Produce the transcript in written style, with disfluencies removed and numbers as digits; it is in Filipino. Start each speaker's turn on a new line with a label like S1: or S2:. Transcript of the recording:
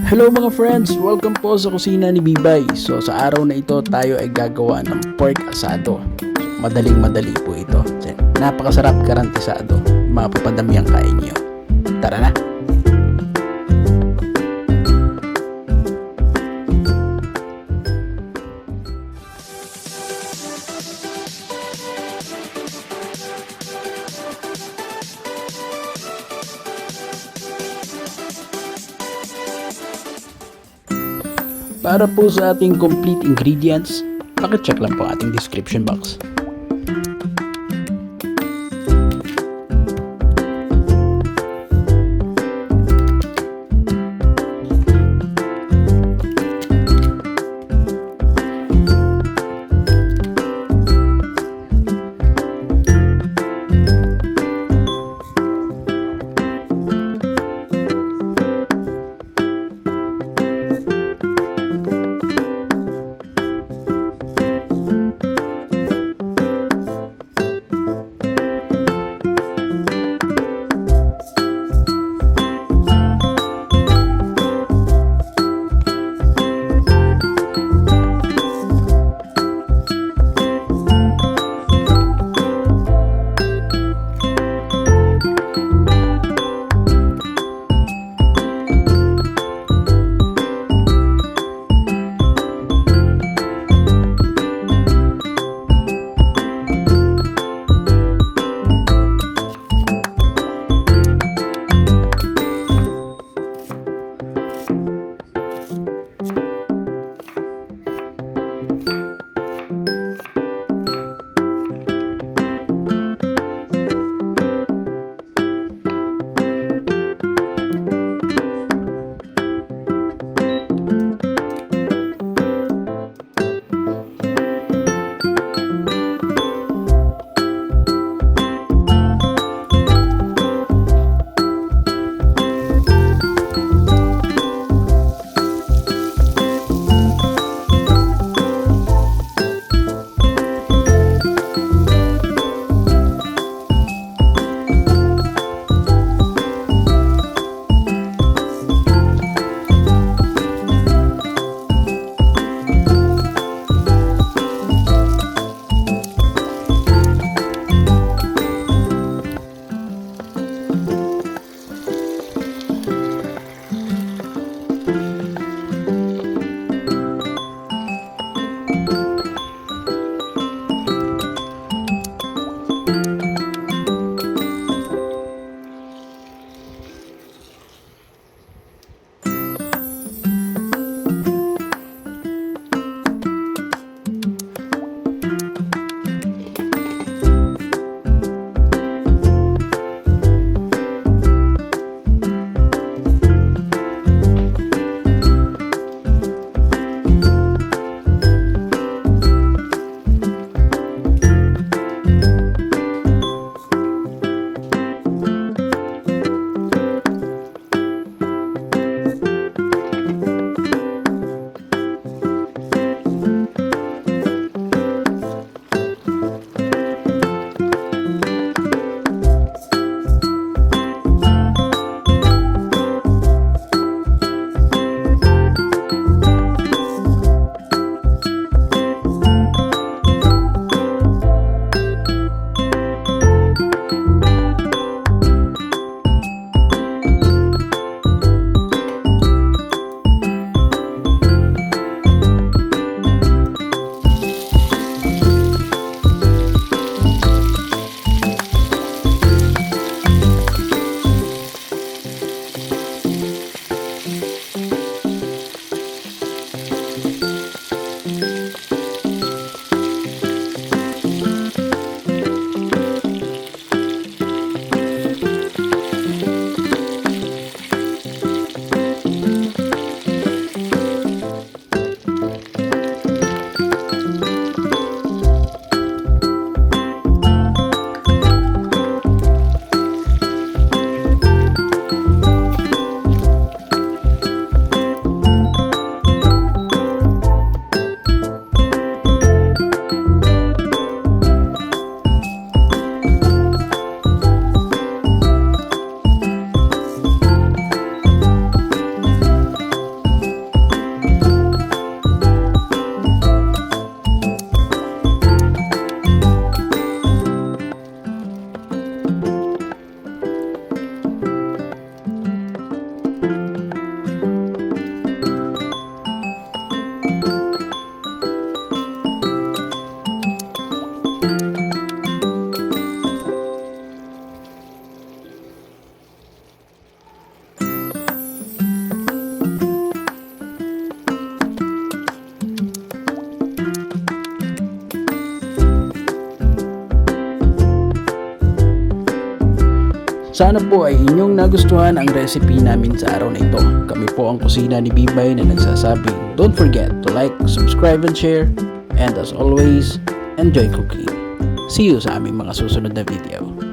S1: Hello mga friends! Welcome po sa kusina ni Bibay. So sa araw na ito tayo ay gagawa ng pork asado. Madaling-madali po ito. Napakasarap garantisado. Mapapadami ang kain nyo. Tara na! Para po sa ating complete ingredients, pakicheck lang po ating description box. Sana po ay inyong nagustuhan ang recipe namin sa araw na ito. Kami po ang Kusina ni Bibay na nagsasabing don't forget to like, subscribe, and share. And as always, enjoy cooking. See you sa aming mga susunod na video.